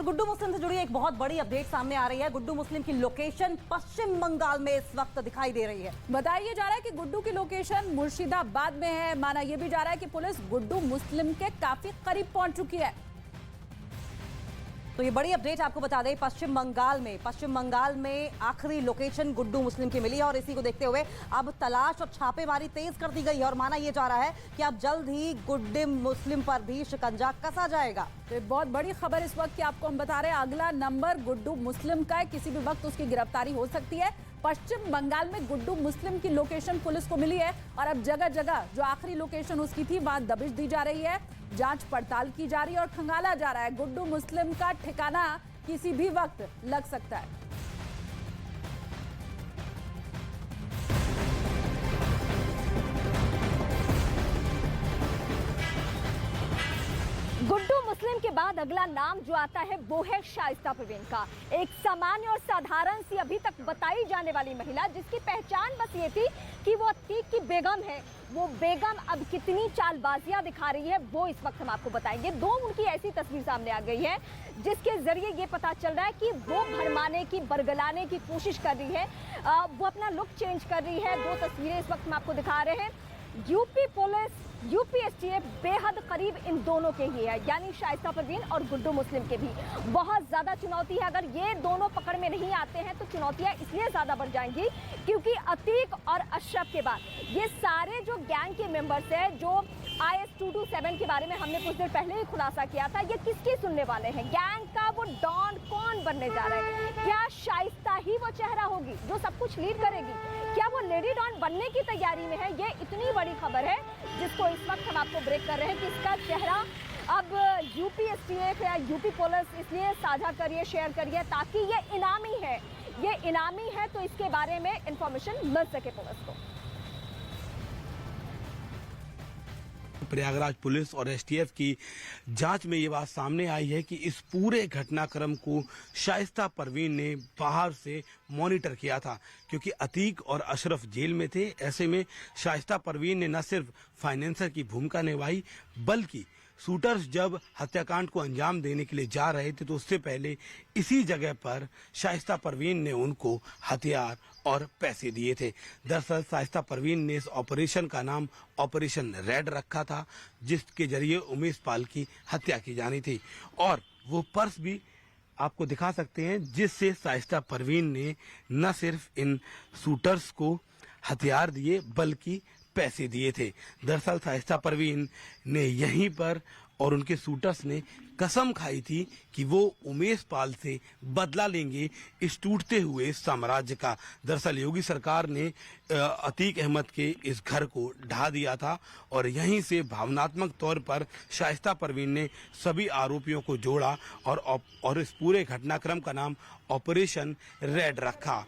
और गुड्डू मुस्लिम से जुड़ी एक बहुत बड़ी अपडेट सामने आ रही है। गुड्डू मुस्लिम की लोकेशन पश्चिम बंगाल में इस वक्त दिखाई दे रही है। बताया जा रहा है कि गुड्डू की लोकेशन मुर्शिदाबाद में है। माना यह भी जा रहा है कि पुलिस गुड्डू मुस्लिम के काफी करीब पहुंच चुकी है। तो ये बड़ी अपडेट आपको बता दें, पश्चिम बंगाल में आखिरी लोकेशन गुड्डू मुस्लिम की मिली है और इसी को देखते हुए अब तलाश और छापेमारी तेज कर दी गई है और माना यह जा रहा है कि अब जल्द ही गुड्डू मुस्लिम पर भी शिकंजा कसा जाएगा। तो बहुत बड़ी खबर इस वक्त की आपको हम बता रहे हैं। अगला नंबर गुड्डू मुस्लिम का है, किसी भी वक्त उसकी गिरफ्तारी हो सकती है। पश्चिम बंगाल में गुड्डू मुस्लिम की लोकेशन पुलिस को मिली है और अब जगह जगह जो आखिरी लोकेशन उसकी थी वहां दबिश दी जा रही है, जांच पड़ताल की जा रही है और खंगाला जा रहा है। गुड्डू मुस्लिम का ठिकाना किसी भी वक्त लग सकता है। गुड्डू मुस्लिम के बाद अगला नाम जो आता है वो है शाइस्ता परवीन का। एक सामान्य और साधारण सी अभी तक बताई जाने वाली महिला, जिसकी पहचान बस ये थी कि वो अतीक की बेगम है। वो बेगम अब कितनी चालबाजियां दिखा रही है वो इस वक्त हम आपको बताएंगे। दो उनकी ऐसी तस्वीर सामने आ गई है जिसके जरिए ये पता चल रहा है कि वो भरमाने की, बरगलाने की कोशिश कर रही है। वो अपना लुक चेंज कर रही है। दो तस्वीरें इस वक्त हम आपको दिखा रहे हैं। यूपी पुलिस, यूपी एसटीएफ बेहद करीब इन दोनों के ही है, यानी शाइस्ता परवीन और गुड्डू मुस्लिम के भी। बहुत ज्यादा चुनौती है। अगर ये दोनों पकड़ में नहीं आते हैं तो चुनौतियां इसलिए ज्यादा बढ़ जाएंगी क्योंकि अतीक और अशरफ के बाद ये सारे जो गैंग के मेंबर्स हैं, जो IS 227 के बारे में हमने कुछ देर पहले ही खुलासा किया था, ये किसकी सुनने वाले हैं? गैंग का वो डॉन कौन बनने जा रहा है? क्या शाइस्ता ही वो चेहरा होगी जो सब कुछ लीड करेगी? क्या वो लेडी डॉन बनने की तैयारी में है? ये इतनी बड़ी खबर है जिसको इस वक्त हम आपको ब्रेक कर रहे हैं कि इसका चेहरा अब यूपी एसटीएफ या यूपी पुलिस इसलिए साझा करिए, शेयर करिए ताकि ये इनामी है। ये इनामी है तो इसके बारे में इंफॉर्मेशन मिल सके पुलिस को। प्रयागराज पुलिस और एसटीएफ की जांच में ये बात सामने आई है कि इस पूरे घटनाक्रम को शाइस्ता परवीन ने बाहर से मॉनिटर किया था, क्योंकि अतीक और अशरफ जेल में थे। ऐसे में शाइस्ता परवीन ने न सिर्फ फाइनेंसर की भूमिका निभाई बल्कि शूटर्स जब हत्याकांड को अंजाम देने के लिए जा रहे थे तो उससे पहले इसी जगह पर शाइस्ता परवीन ने उनको हथियार और पैसे दिए थे। दरअसल शाइस्ता परवीन ने इस ऑपरेशन का नाम ऑपरेशन रेड रखा था, जिसके जरिए उमेश पाल की हत्या की जानी थी। और वो पर्स भी आपको दिखा सकते हैं जिससे शाइस्ता परवीन ने न सिर्फ इन शूटर्स को हथियार दिए बल्कि पैसे दिए थे। दरअसल शाइस्ता परवीन ने यहीं पर और उनके शूटर्स ने कसम खाई थी कि वो उमेश पाल से बदला लेंगे इस टूटते हुए साम्राज्य का। दरअसल योगी सरकार ने अतीक अहमद के इस घर को ढा दिया था और यहीं से भावनात्मक तौर पर शाइस्ता परवीन ने सभी आरोपियों को जोड़ा और इस पूरे घटनाक्रम का नाम ऑपरेशन रेड रखा।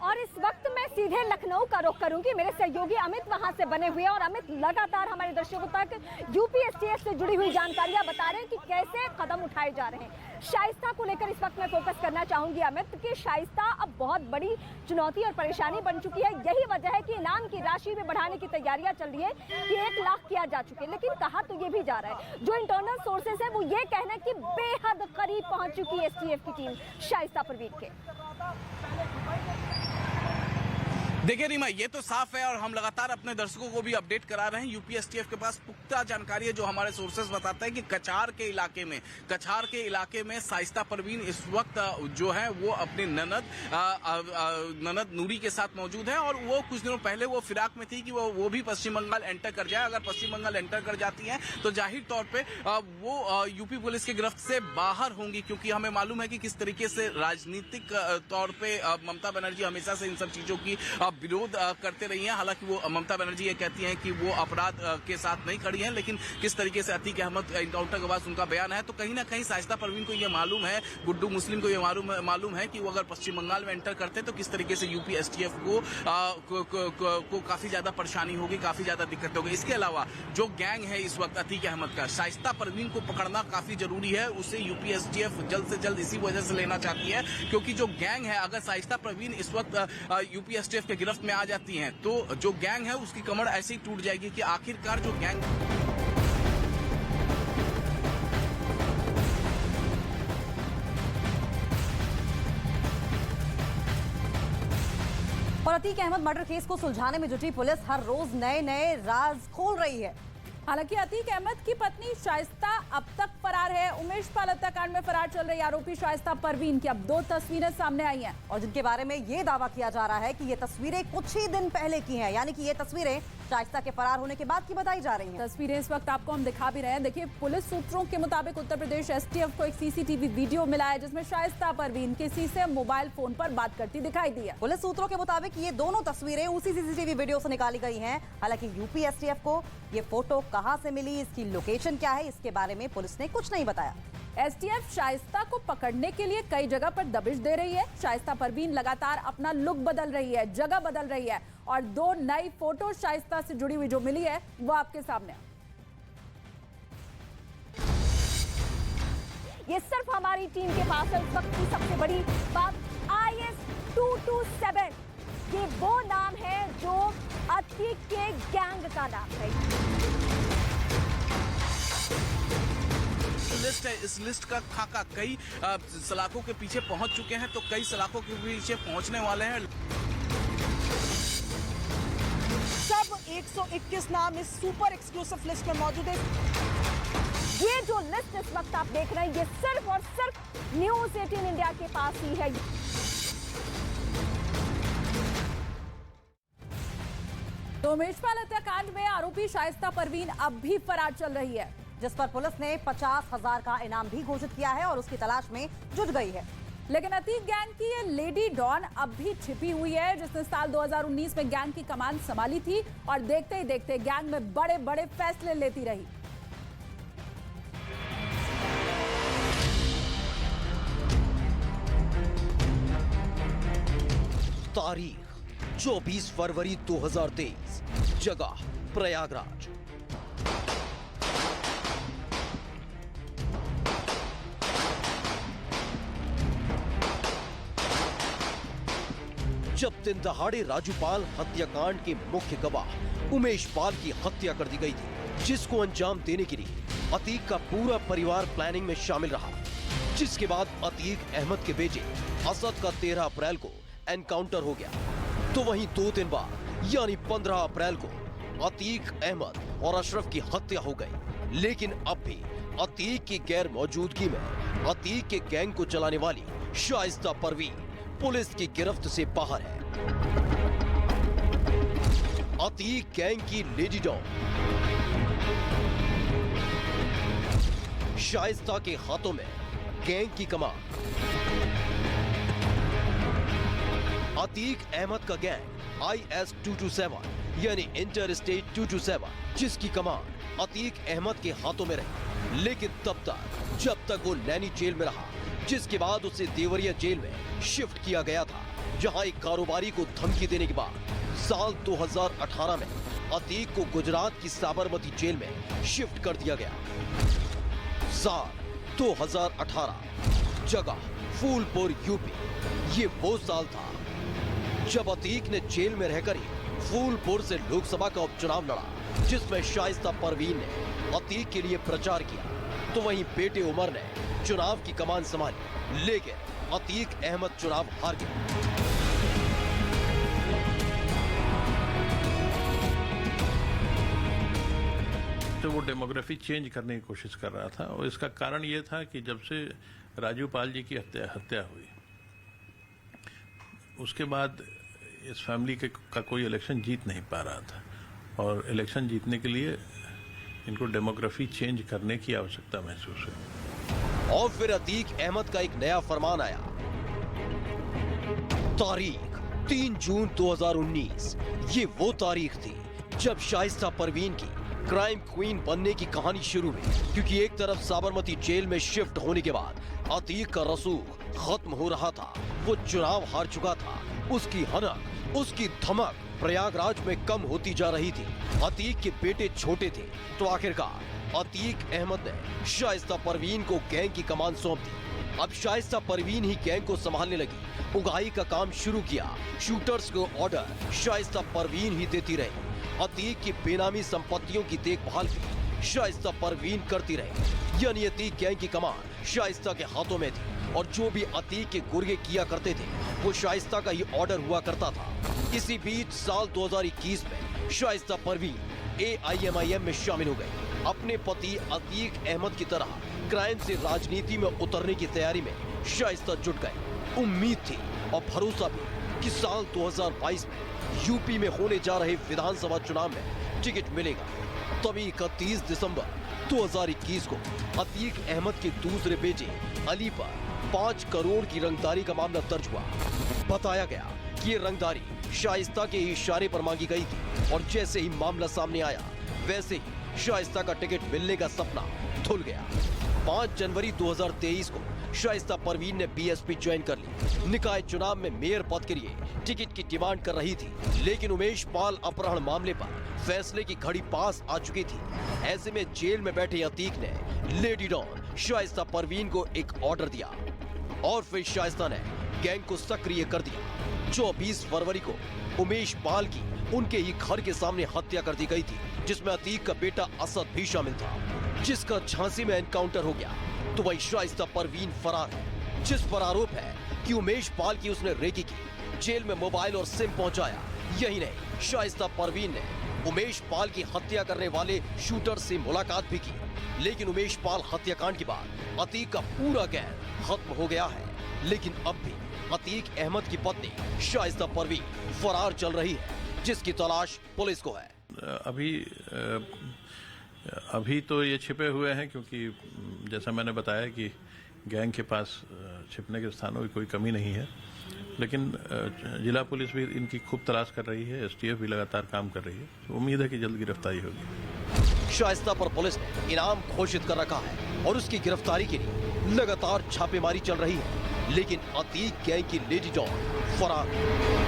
और इस वक्त मैं सीधे लखनऊ का रुख करूंगी। मेरे सहयोगी अमित वहां से बने हुए हैं और अमित लगातार हमारे दर्शकों तक यूपी एसटीएफ से जुड़ी हुई जानकारियां बता रहे हैं कि कैसे कदम उठाए जा रहे हैं। शाइस्ता को लेकर इस वक्त मैं फोकस करना चाहूंगी अमित कि शाइस्ता अब बहुत बड़ी चुनौती और परेशानी बन चुकी है। यही वजह है कि इनाम की राशि भी बढ़ाने की तैयारियां चल रही है कि 1 लाख किया जा चुके, लेकिन कहा तो ये भी जा रहा है, जो इंटरनल सोर्सेस है वो ये कहना है कि बेहद करीब पहुंच चुकी है एसटीएफ की टीम शाइस्ता परवीन के। देखिए रीमा, ये तो साफ है और हम लगातार अपने दर्शकों को भी अपडेट करा रहे हैं। यूपी एसटीएफ के पास पुख्ता जानकारी है जो हमारे सोर्सेस बताते हैं कि कछार के इलाके में शाइस्ता परवीन इस वक्त जो है वो अपने ननद नूरी के साथ मौजूद है और वो कुछ दिनों पहले वो फिराक में थी कि वो भी पश्चिम बंगाल एंटर कर जाए। अगर पश्चिम बंगाल एंटर कर जाती है तो जाहिर तौर पे वो यूपी पुलिस की गिरफ्त से बाहर होंगी, क्योंकि हमें मालूम है कि किस तरीके से राजनीतिक तौर पे ममता बनर्जी हमेशा से इन सब चीजों की विरोध करते रही हैं। हालांकि वो ममता बनर्जी ये कहती हैं कि वो अपराध के साथ नहीं खड़ी हैं, लेकिन किस तरीके से अतीक अहमद एनकाउंटर के बाद उनका बयान है तो कहीं ना कहीं शाइस्ता परवीन को ये मालूम है, गुड्डू मुस्लिम को ये मालूम है कि वो अगर पश्चिम बंगाल में एंटर करते तो किस तरीके से यूपी एसटीएफ को काफी ज्यादा परेशानी होगी, काफी ज्यादा दिक्कत होगी। इसके अलावा जो गैंग है इस वक्त अतीक अहमद का, शाइस्ता परवीन को पकड़ना काफी जरूरी है। उसे यूपी एसटीएफ जल्द से जल्द इसी वजह से लेना चाहती है क्योंकि जो गैंग है, अगर शाइस्ता परवीन इस वक्त यूपी एसटीएफ के गिरफ्त में आ जाती हैं तो जो गैंग है उसकी कमर ऐसे ही टूट जाएगी कि आखिरकार जो गैंग और अतीक अहमद मर्डर केस को सुलझाने में जुटी पुलिस हर रोज नए नए राज खोल रही है। हालांकि अतीक अहमद की पत्नी शाइस्ता अब तक फरार है। उमेश पाल हत्याकांड में फरार चल रही आरोपी शाइस्ता परवीन की अब 2 तस्वीरें सामने आई हैं और जिनके बारे में ये दावा किया जा रहा है कि ये तस्वीरें कुछ ही दिन पहले की हैं, यानी कि ये तस्वीरें शाइस्ता के फरार होने के बाद की बताई जा रही हैं। तस्वीरें इस वक्त आपको हम दिखा भी रहे हैं। देखिए, पुलिस सूत्रों के मुताबिक उत्तर प्रदेश एसटीएफ को एक सीसीटीवी वीडियो मिला है जिसमें शाइस्ता परवीन किसी से मोबाइल फोन पर बात करती दिखाई दी है। पुलिस सूत्रों के मुताबिक ये दोनों तस्वीरें उसी सीसीटीवी वीडियो से निकाली गई हैं। हालांकि यूपी एसटीएफ को ये फोटो कहां से मिली, इसकी लोकेशन क्या है, इसके बारे में पुलिस ने कुछ नहीं बताया। एसटीएफ शाइस्ता को पकड़ने के लिए कई जगह पर दबिश दे रही है। शाइस्ता परवीन लगातार अपना लुक बदल रही है, जगह बदल रही है और 2 नई फोटो शाइस्ता से जुड़ी हुई जो मिली है वो आपके सामने। ये सिर्फ हमारी टीम के पास है इस वक्त की सबसे बड़ी बात। IS-227 ये वो नाम है जो अतीक के गैंग का नाम है। लिस्ट है, इस लिस्ट का खाका कई सलाखों के पीछे पहुंच चुके हैं तो कई सलाखों के पीछे पहुंचने वाले हैं। सब 121 नाम इस सुपर एक्सक्लूसिव लिस्ट में मौजूद है। ये जो लिस्ट इस वक्त आप देख रहे हैं ये सिर्फ और सिर्फ न्यूज़ 18 इंडिया के पास ही है। तो उमेश पाल हत्याकांड में आरोपी शाइस्ता परवीन अब भी फरार चल रही है, जिस पर पुलिस ने 50,000 का इनाम भी घोषित किया है और उसकी तलाश में जुट गई है। लेकिन अतीक गैंग की ये लेडी डॉन अब भी छिपी हुई है जिसने साल 2019 में गैंग की कमान संभाली थी और देखते ही देखते गैंग में बड़े बड़े फैसले लेती रही। तारीख 24 फरवरी 2023, जगह प्रयागराज। जब दिन दहाड़े राजूपाल हत्याकांड के मुख्य गवाह उमेश पाल की हत्या कर दी गई थी, जिसको अंजाम देने के लिए अतीक का पूरा परिवार प्लानिंग में शामिल रहा। जिसके बाद अतीक अहमद के बेटे असद का 13 अप्रैल को एनकाउंटर हो गया, तो वहीं 2 दिन बाद यानी 15 अप्रैल को अतीक अहमद और अशरफ की हत्या हो गई। लेकिन अब भी अतीक की गैर मौजूदगी में अतीक के गैंग को चलाने वाली शाइस्ता परवीन पुलिस की गिरफ्त से बाहर है। अतीक गैंग की लेडी डॉन शाइस्ता के हाथों में गैंग की कमान। अतीक अहमद का गैंग IS-227 यानी इंटर स्टेट 227, जिसकी कमान अतीक अहमद के हाथों में रही। लेकिन जब तक वो नैनी जेल में रहा, जिसके बाद उसे देवरिया जेल में शिफ्ट किया गया था, जहां एक कारोबारी को धमकी देने के बाद साल 2018 में अतीक को गुजरात की साबरमती जेल में शिफ्ट कर दिया गया। साल 2018, जगह फूलपुर यूपी। ये वो साल था जब अतीक ने जेल में रहकर ही फूलपुर से लोकसभा का उपचुनाव लड़ा, जिसमें शाइस्ता परवीन ने अतीक के लिए प्रचार किया। तो वहीं बेटे उमर ने चुनाव की कमान संभाली, लेकिन अतीक अहमद चुनाव हार गया। तो वो डेमोग्राफी चेंज करने की कोशिश कर रहा था और इसका कारण ये था कि जब से राजूपाल जी की हत्या हुई, उसके बाद इस फैमिली का कोई इलेक्शन जीत नहीं पा रहा था और इलेक्शन जीतने के लिए इनको डेमोग्राफी चेंज करने की आवश्यकता महसूस हुई। और फिर अतीक अहमद का एक नया फरमान आया। तारीख 3 जून 2019, ये वो तारीख थी जब शाइस्ता परवीन की क्राइम क्वीन बनने की कहानी शुरू हुई, क्योंकि एक तरफ साबरमती जेल में शिफ्ट होने के बाद अतीक का रसूख खत्म हो रहा था, वो चुनाव हार चुका था, उसकी हनक, उसकी धमक प्रयागराज में कम होती जा रही थी। अतीक के बेटे छोटे थे, तो आखिरकार अतीक अहमद ने शाइस्ता परवीन को गैंग की कमान सौंप दी। अब शाइस्ता परवीन ही गैंग को संभालने लगी, उगाही का काम शुरू किया। शूटर्स को ऑर्डर शाइस्ता परवीन ही देती रही। अतीक की बेनामी संपत्तियों की देखभाल भी शाइस्ता परवीन करती रही, यानी अतीक गैंग की कमान शाइस्ता के हाथों में थी और जो भी अतीक के गुर्गे किया करते थे वो शाइस्ता का ही ऑर्डर हुआ करता था। इसी बीच साल 2021 में शाइस्ता परवीन AIMIM में शामिल हो गई। अपने पति अतीक अहमद की तरह क्राइम से राजनीति में उतरने की तैयारी में शाइस्ता जुट गए। उम्मीद थी और भरोसा भी कि साल 2022 में यूपी में होने जा रहे विधानसभा चुनाव में टिकट मिलेगा। तभी 31 दिसंबर 2021 को अतीक अहमद के दूसरे बेटे अली पर 5 करोड़ की रंगदारी का मामला दर्ज हुआ। बताया गया कि ये रंगदारी शाइस्ता के इशारे पर मांगी गई थी और जैसे ही मामला सामने आया वैसे ही शाइस्ता का टिकट मिलने का सपना धुल गया। 5 जनवरी 2023 को शाइस्ता परवीन ने BSP ज्वाइन कर ली। निकाय चुनाव में मेयर पद के लिए टिकट की डिमांड कर रही थी, लेकिन उमेश पाल अपहरण मामले पर फैसले की घड़ी पास आ चुकी थी। ऐसे में जेल में बैठे अतीक ने लेडी डॉन शाइस्ता परवीन को एक ऑर्डर दिया और फिर शाइस्ता ने गैंग को सक्रिय कर दिया। 24 फरवरी को उमेश पाल की उनके ही घर के सामने हत्या कर दी गई थी, जिसमें अतीक का बेटा असद भी शामिल था, जिसका झांसी में एनकाउंटर हो गया। तो वही शाइस्ता परवीन फरार है, जिस पर आरोप है कि उमेश पाल की उसने रेकी की, जेल में मोबाइल और सिम पहुंचाया। यही नहीं, शाइस्ता परवीन ने उमेश पाल की हत्या करने वाले शूटर से मुलाकात भी की। लेकिन उमेश पाल हत्याकांड के बाद अतीक का पूरा गैंग खत्म हो गया है। लेकिन अब भी अतीक अहमद की पत्नी शाइस्ता परवीन फरार चल रही है, जिसकी तलाश पुलिस को है। अभी तो ये छिपे हुए हैं, क्योंकि जैसा मैंने बताया कि गैंग के पास छिपने के स्थानों की कोई कमी नहीं है। लेकिन जिला पुलिस भी इनकी खूब तलाश कर रही है, STF भी लगातार काम कर रही है। तो उम्मीद है कि जल्द गिरफ्तारी होगी। शाइस्ता पर पुलिस ने इनाम घोषित कर रखा है और उसकी गिरफ्तारी के लिए लगातार छापेमारी चल रही है। लेकिन अतीक गैंग की लेडी डॉन फरार है।